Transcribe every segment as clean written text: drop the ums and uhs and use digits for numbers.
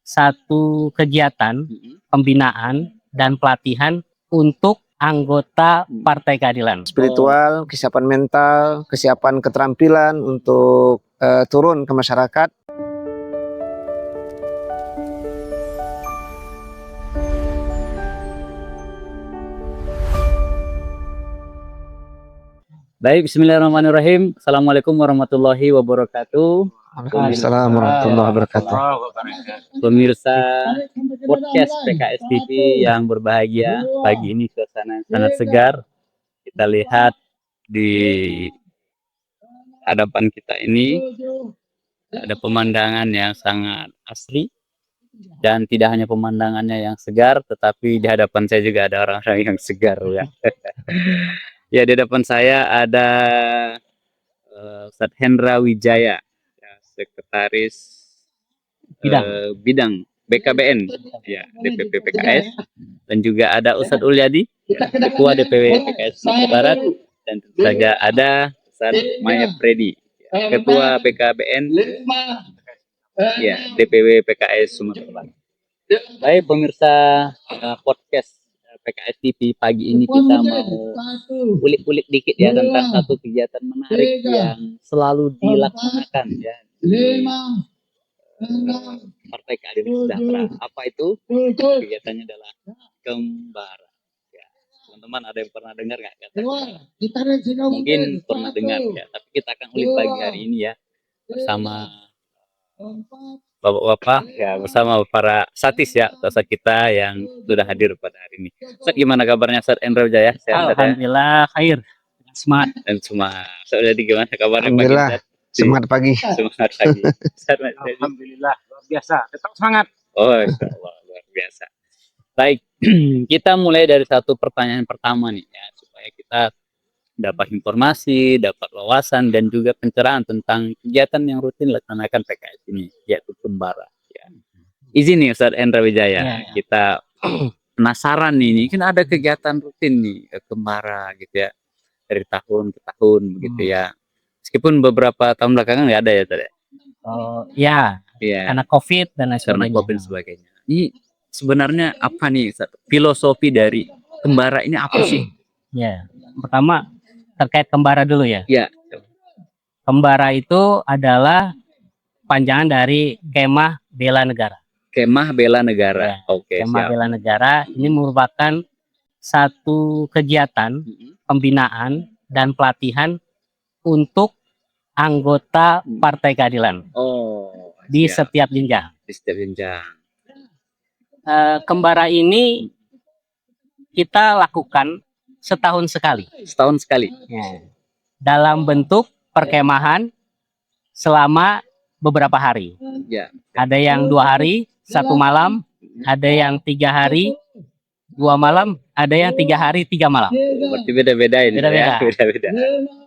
satu kegiatan pembinaan dan pelatihan untuk anggota Partai Keadilan. Spiritual, kesiapan mental, kesiapan keterampilan untuk turun ke masyarakat. Baik, bismillahirrahmanirrahim. Assalamualaikum warahmatullahi wabarakatuh. Waalaikumsalam warahmatullahi wabarakatuh. Pemirsa podcast PKS TV yang berbahagia, pagi ini suasana sangat segar. Kita lihat di hadapan kita ini ada pemandangan yang sangat asri, dan tidak hanya pemandangannya yang segar, tetapi di hadapan saya juga ada orang-orang yang segar ya. Ya, di depan saya ada Ustadz Hendra Wijaya, ya, Sekretaris Bidang BKBN, ya, DPP PKS, dan juga ada Ustadz Ulyadi, ya, Ketua DPW PKS Sumatera Barat, dan tentu saja ada Ustadz Maya Freddy, ya, Ketua BKBN, ya, DPW PKS Sumatera Barat. Baik pemirsa podcast PKS TV, pagi ini kita mau ulik-ulik dikit ya tentang satu kegiatan menarik yang selalu dilaksanakan ya di Partai Keadilan Sejahtera. Apa itu? Kegiatannya adalah Kembara. Ya, teman-teman ada yang pernah dengar nggak kata Kembara? Mungkin pernah dengar ya, tapi kita akan ulik pagi hari ini ya bersama Bapak-bapak ya, bersama para satis ya, sosok kita yang sudah hadir pada hari ini. Ustaz, gimana kabarnya Ustaz Hendra Wijaya? Alhamdulillah khair, semangat Dan semua. Jadi gimana kabarnya pagi? Alhamdulillah, semangat pagi. Semangat pagi. Alhamdulillah, luar biasa, tetap semangat. Oh, insyaallah luar biasa. Baik, kita mulai dari satu pertanyaan pertama nih ya, supaya kita dapat informasi, dapat wawasan, dan juga pencerahan tentang kegiatan yang rutin dilaksanakan PKS ini, yaitu Kembara. Ya. Izin nih Ustadz Hendra Wijaya, kita penasaran nih, ini kan ada kegiatan rutin nih Kembara gitu ya, dari tahun ke tahun begitu ya. Meskipun beberapa tahun belakangan nggak ada ya tadi. Oh ya, karena COVID dan lain sebagainya. Karena COVID sebagainya. Ini sebenarnya apa nih Ustadz, filosofi dari Kembara ini apa sih? Ya, pertama terkait Kembara dulu ya. Ya. Kembara itu adalah panjangan dari Kemah Bela Negara. Kemah Bela Negara. Ya, Oke, Kemah siap. Bela Negara ini merupakan satu kegiatan pembinaan dan pelatihan untuk anggota Partai Keadilan. Oh, di siap. setiap jenjang. Di setiap jenjang. Kembara ini kita lakukan setahun sekali. Setahun sekali. Ya. Dalam bentuk perkemahan selama beberapa hari. Ya. Ada yang 2 hari, 1 malam, ada yang 3 hari, 2 malam, ada yang 3 hari, 3 malam. Berarti beda-beda ini. Beda-beda. Ya? Beda-beda.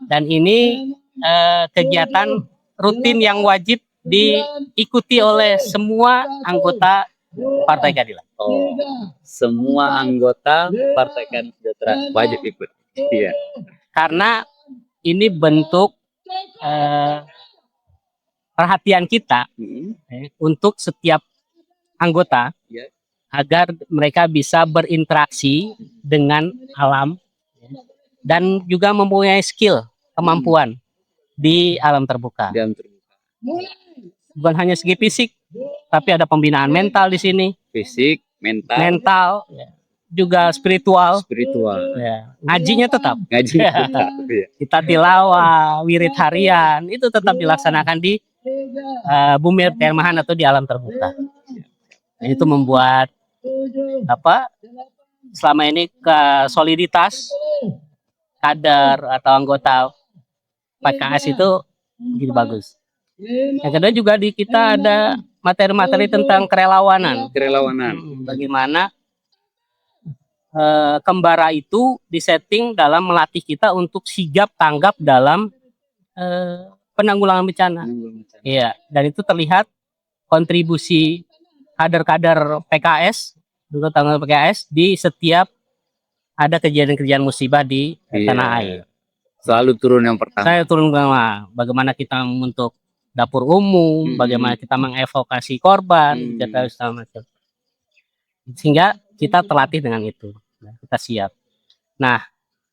Dan ini kegiatan rutin yang wajib diikuti oleh semua anggota Partai Keadilan. Oh, semua anggota Partai Keadilan Sejahtera wajib ikut. Iya. Karena ini bentuk perhatian kita untuk setiap anggota agar mereka bisa berinteraksi dengan alam dan juga mempunyai skill, kemampuan di alam terbuka. Di alam terbuka. Bukan hanya segi fisik, tapi ada pembinaan mental di sini. Fisik, mental, juga spiritual. Ya. Ngajinya tetap. Tetap. Kita tilawah, wirid harian, itu tetap dilaksanakan di bumi perkemahan atau di alam terbuka. Nah, itu membuat selama ini soliditas kader atau anggota PKS itu begitu bagus. Yang kedua juga di kita ada materi-materi tentang kerelawanan. Bagaimana Kembara itu disetting dalam melatih kita untuk sigap tanggap dalam penanggulangan bencana. Iya, dan itu terlihat kontribusi kader-kader PKS, anggota PKS di setiap ada kejadian-kejadian musibah di tanah air. Selalu turun yang pertama. Saya turun pertama. Bagaimana kita untuk dapur umum, Hmm. bagaimana kita mengevokasi korban, Hmm. kita segala macam. Sehingga kita terlatih dengan itu. Nah, kita siap. Nah,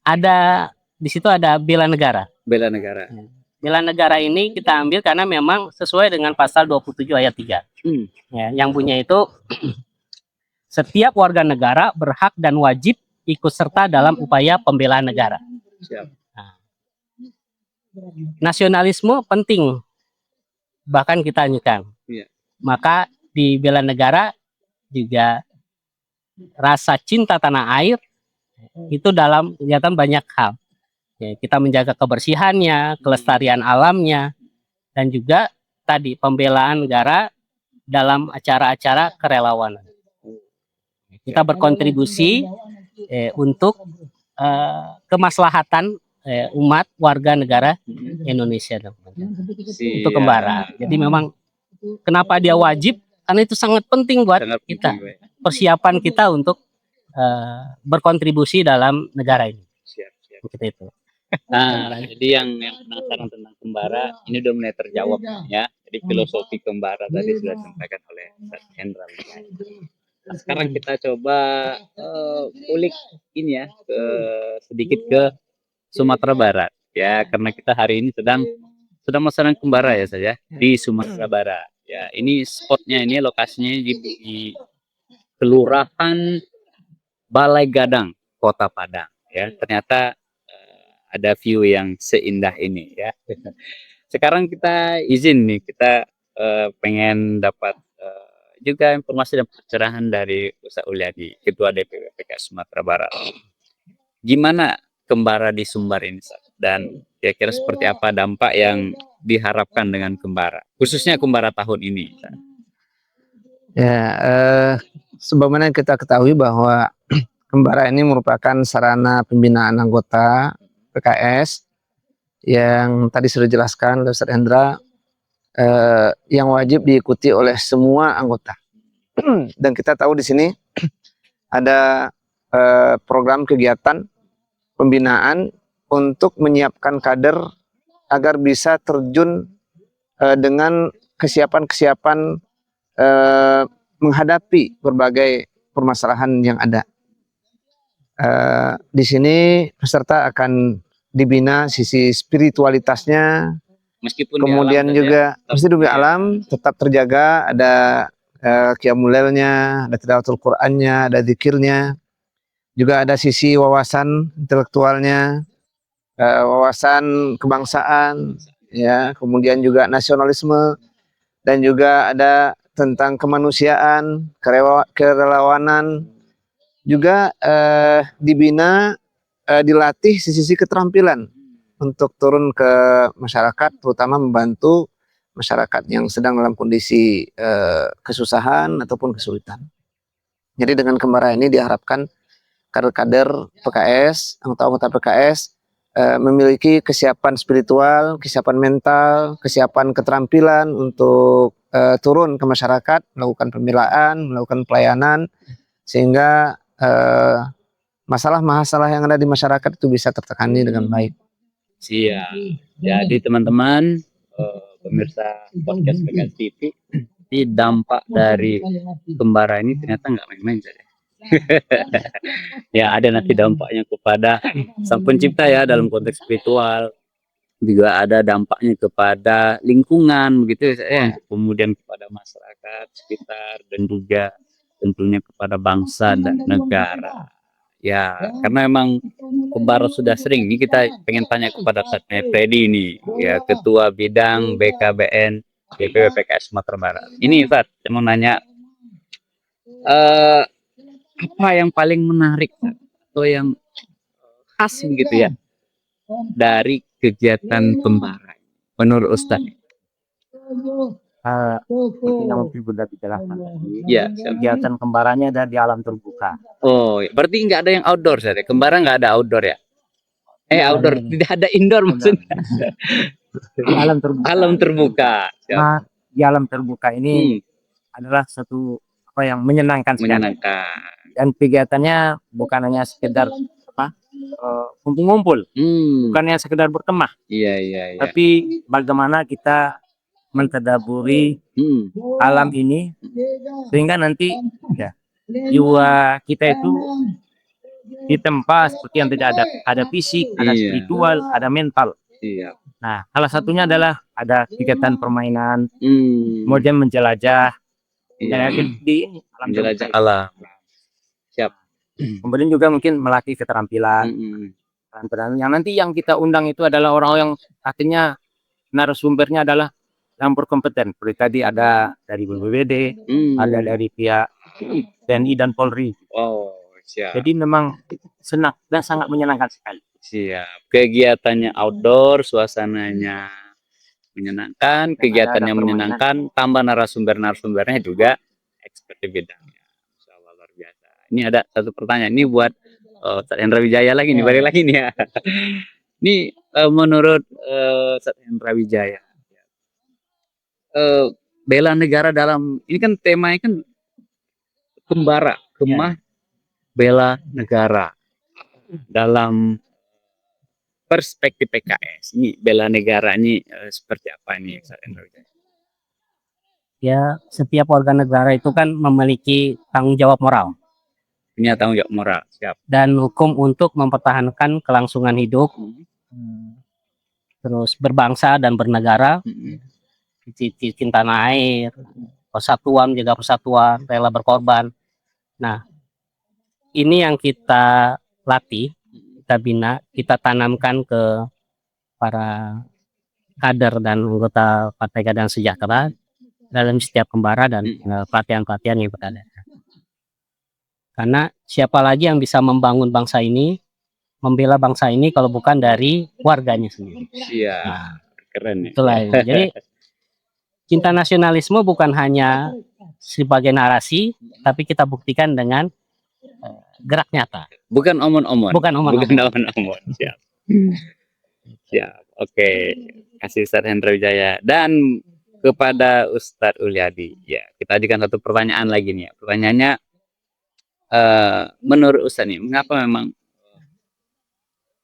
ada di situ ada bela negara. Bela negara. Bela negara ini kita ambil karena memang sesuai dengan pasal 27 ayat 3. Hmm. Ya, yang bunyinya itu setiap warga negara berhak dan wajib ikut serta dalam upaya pembelaan negara. Siap. Nah, nasionalisme penting, bahkan kita anjurkan. Iya. Maka di bela negara juga rasa cinta tanah air itu dalam kegiatan banyak hal. Ya, kita menjaga kebersihannya, kelestarian alamnya, dan juga tadi pembelaan negara dalam acara-acara kerelawanan. Kita berkontribusi untuk kemaslahatan umat warga negara Indonesia untuk kembara. Jadi memang kenapa dia wajib? Karena itu sangat penting buat Sangat kita. penting, Pak. Persiapan kita untuk berkontribusi dalam negara ini. Siap, siap. Seperti itu. Nah, jadi yang penasaran tentang kembara ini udah mulai terjawab ya. Jadi filosofi kembara tadi sudah disampaikan oleh Ustaz Hendra. Nah, sekarang kita coba ulik ini ya sedikit ke Sumatera Barat ya, karena kita hari ini sedang melaksanakan kembara ya saja di Sumatera Barat. Ya, ini spotnya, ini lokasinya di Kelurahan Balai Gadang, Kota Padang. Ya, ternyata ada view yang seindah ini ya. Sekarang kita izin nih, kita pengen dapat juga informasi dan pencerahan dari Ustaz Ulyadi, Ketua DPP PKS Sumatera Barat. Gimana kembara di Sumbar ini, Ustaz? Dan kira-kira seperti apa dampak yang diharapkan dengan kembara, khususnya kembara tahun ini, Ustaz? Ya, sebagaimana kita ketahui bahwa kembara ini merupakan sarana pembinaan anggota PKS yang tadi sudah dijelaskan oleh Ustaz Hendra, yang wajib diikuti oleh semua anggota. Dan kita tahu di sini ada program kegiatan pembinaan untuk menyiapkan kader agar bisa terjun dengan kesiapan-kesiapan menghadapi berbagai permasalahan yang ada. Di sini peserta akan dibina sisi spiritualitasnya, Meskipun kemudian di alam juga saja, mesti di ya. alam tetap terjaga, ada qiyamul lailnya, ada tilawatul Qur'annya, ada zikirnya, juga ada sisi wawasan intelektualnya, wawasan kebangsaan, ya, kemudian juga nasionalisme, dan juga ada tentang kemanusiaan, kerelawanan, juga dibina, dilatih sisi keterampilan untuk turun ke masyarakat, terutama membantu masyarakat yang sedang dalam kondisi kesusahan ataupun kesulitan. Jadi dengan kembara ini diharapkan kader-kader PKS, anggota-anggota PKS memiliki kesiapan spiritual, kesiapan mental, kesiapan keterampilan untuk turun ke masyarakat, melakukan pembelaan, melakukan pelayanan, sehingga masalah-masalah yang ada di masyarakat itu bisa tertangani dengan baik. Siap. Jadi teman-teman, pemirsa podcast PKS TV, di dampak dari kembara ini ternyata nggak main-main saja. Ya, ada nanti dampaknya kepada Sang Pencipta ya dalam konteks spiritual, juga ada dampaknya kepada lingkungan begitu ya, kemudian kepada masyarakat sekitar, dan juga tentunya kepada bangsa dan negara. Ya, karena memang kembara sudah sering. Ini kita pengen tanya kepada Ustaz Freddy ini, ya, Ketua Bidang BKBN DPP PKS Sumatera Barat. Ini Ustaz, saya mau nanya, apa yang paling menarik atau yang khas begitu ya dari kegiatan kembara menurut Ustaz? Seperti yang sudah dijelaskan tadi, Ya, kegiatan kembarannya ada di alam terbuka. oh, berarti nggak ada yang outdoor saja. Kembara nggak ada outdoor ya? Outdoor, tidak ada indoor maksudnya. Di alam terbuka. Alam terbuka. Siap. Nah, di alam terbuka ini adalah satu apa yang menyenangkan sekali. Menyenangkan. Dan kegiatannya bukan hanya sekedar kumpul-kumpul, bukan hanya sekedar berkemah, Iya, iya, iya. tapi bagaimana kita mentadaburi Hmm. alam ini, sehingga nanti ya jiwa kita itu ditempa seperti yang tadi ada fisik, ada Iya. spiritual, ada mental. Iya. Nah, salah satunya adalah ada kegiatan permainan, Hmm. kemudian menjelajah, Iya. di alam Menjelajah terbuka. alam. Siap. Kemudian juga mungkin melatih keterampilan, Hmm. keterampilan yang nanti yang kita undang itu adalah orang yang artinya narasumbernya adalah yang berkompeten. Seperti tadi ada dari BPBD, Hmm. ada dari pihak TNI dan Polri. Oh, siap. Jadi memang senang dan sangat menyenangkan sekali. Siap. Kegiatannya outdoor, suasananya menyenangkan, kegiatannya ada menyenangkan, tambah narasumbernya juga expert di bidangnya. Masya Allah, luar biasa. Ini ada satu pertanyaan. Ini buat Ustadz Hendra Wijaya lagi nih, balik lagi nih ya. Ini menurut Ustadz Hendra Wijaya, bela negara dalam, ini kan temanya kan kemah bela negara dalam perspektif PKS. Ini bela negara ini seperti apa nih, Ustadz Hendra Wijaya? Ya, setiap warga negara itu kan memiliki tanggung jawab moral Punya tanggung jawab moral. Siap. dan hukum untuk mempertahankan kelangsungan hidup, terus berbangsa dan bernegara, cinta tanah air, persatuan, jaga persatuan, rela berkorban. Nah, ini yang kita latih, kita bina, kita tanamkan ke para kader dan anggota Partai Keadilan Sejahtera dalam setiap kembara dan pelatihan-pelatihan yang berada. Karena siapa lagi yang bisa membangun bangsa ini, membela bangsa ini kalau bukan dari warganya sendiri. Iya. Nah, Keren ya. itulah itu. Jadi cinta nasionalisme bukan hanya sebagai narasi, tapi kita buktikan dengan gerak nyata. Bukan omon-omon. Bukan omon-omon. Siap. Siap. Oke. Kasih Ustadz Hendra Wijaya. Dan kepada Ustadz Ulyadi. Ya, kita ajukan satu pertanyaan lagi nih. Pertanyaannya, menurut Ustadz nih, mengapa memang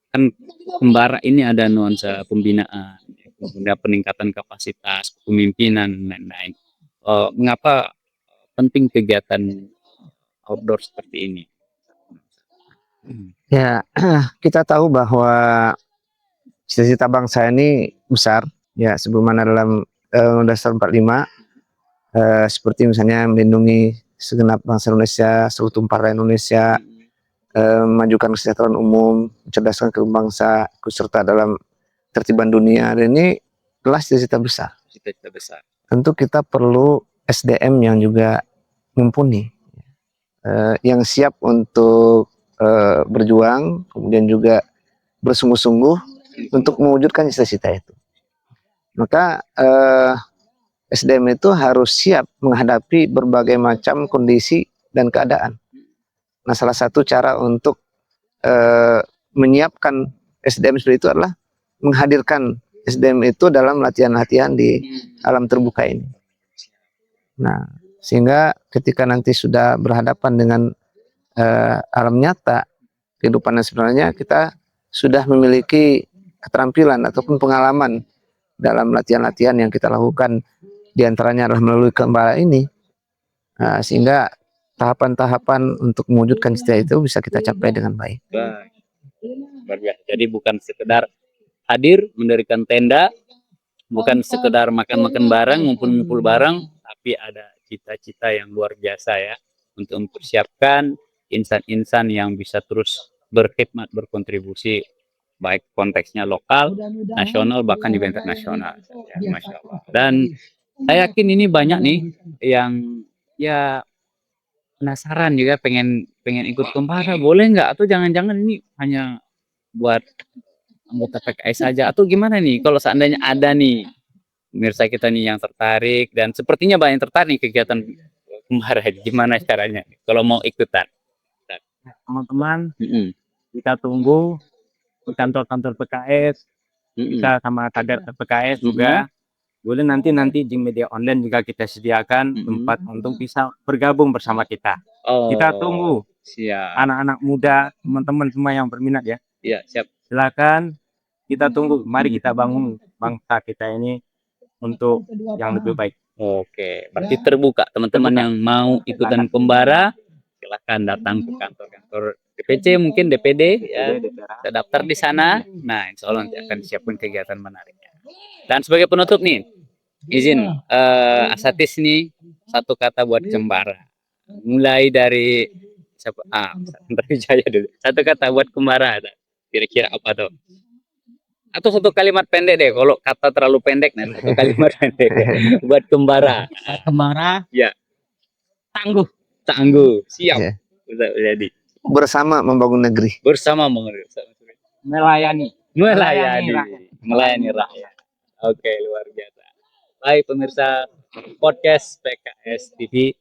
kan kembara ini ada nuansa pembinaan, kemudian peningkatan kapasitas, kepemimpinan, dan lain-lain. Mengapa penting kegiatan outdoor seperti ini? Ya, kita tahu bahwa cita-cita bangsa ini besar, ya, sebagaimana dalam Undang-Undang 45, seperti misalnya melindungi segenap bangsa Indonesia, seluruh tumpah rakyat Indonesia, memajukan kesejahteraan umum, mencerdaskan bangsa, ikut serta dalam tertiban dunia. Dan ini adalah cita-cita besar. Cita-cita besar. Tentu kita perlu SDM yang juga mumpuni, yang siap untuk berjuang, kemudian juga bersungguh-sungguh untuk mewujudkan cita-cita itu. Maka SDM itu harus siap menghadapi berbagai macam kondisi dan keadaan. Nah, salah satu cara untuk menyiapkan SDM seperti itu adalah menghadirkan SDM itu dalam latihan-latihan di alam terbuka ini. Nah, sehingga ketika nanti sudah berhadapan dengan alam nyata, kehidupan yang sebenarnya, kita sudah memiliki keterampilan ataupun pengalaman dalam latihan-latihan yang kita lakukan, diantaranya adalah melalui kembara ini, sehingga tahapan-tahapan untuk mewujudkan cita itu bisa kita capai dengan baik. Baik. Jadi bukan sekedar hadir mendirikan tenda, bukan sekedar makan-makan bareng, ngumpul-ngumpul bareng, tapi ada cita-cita yang luar biasa ya, untuk mempersiapkan insan-insan yang bisa terus berkhidmat, berkontribusi, baik konteksnya lokal, nasional, bahkan juga internasional. Ya, Masya Allah. Dan saya yakin ini banyak nih yang ya penasaran juga, pengen ikut kembara, boleh nggak? Atau jangan-jangan ini hanya buat anggota PKS saja, atau gimana nih? Kalau seandainya ada nih pemirsa kita nih yang tertarik, dan sepertinya banyak yang tertarik kegiatan kembara, gimana caranya kalau mau ikutan? Teman-teman, kita tunggu di kantor-kantor PKS, kita sama kader PKS juga. Boleh nanti di media online juga kita sediakan tempat untuk bisa bergabung bersama kita. Kita tunggu anak-anak muda, teman-teman semua yang berminat ya. Iya, siap. Silakan, kita tunggu. Mari kita bangun bangsa kita ini untuk yang lebih baik. Oke, berarti terbuka teman-teman yang mau ikutan Kembara, silahkan datang ke kantor-kantor DPC, mungkin DPD, ya, kita daftar di sana. Nah, insya Allah nanti akan siapkan kegiatan menariknya. Dan sebagai penutup nih, izin Asatis nih satu kata buat Kembara. Mulai dari siapa? Jaya dulu. Satu kata buat Kembara. Kira-kira apa tuh? Atau satu kalimat pendek deh, kalau kata terlalu pendek nah satu kalimat pendek buat Kembara. Kembara Ya, tangguh. tangguh, siap. Ya. Udah jadi Bersama membangun negeri. bersama mengurus, Melayani. melayani rakyat. Oke, luar biasa. Baik pemirsa podcast PKS TV,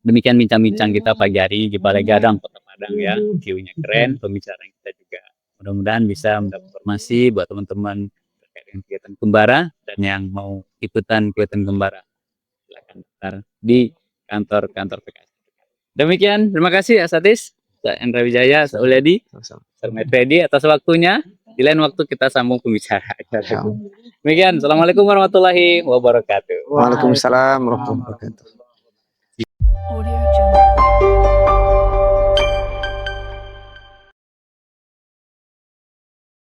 demikian bincang-bincang kita pagi hari di Balai Gadang Kota Padang ya. View-nya keren, pembicaraan kita juga mudah-mudahan bisa mendapat informasi buat teman-teman terkait dengan kegiatan Kembara, dan yang mau ikutan kegiatan Kembara silakan daftar di kantor-kantor PKS. Demikian, terima kasih Asatis, Pak Endra Wijaya, Pak Ulyadi, Pak Medredi atas waktunya. Di lain waktu kita sambung pembicaraan. Demikian, Assalamualaikum warahmatullahi wabarakatuh. Waalaikumsalam warahmatullahi wabarakatuh. Audio Jungle.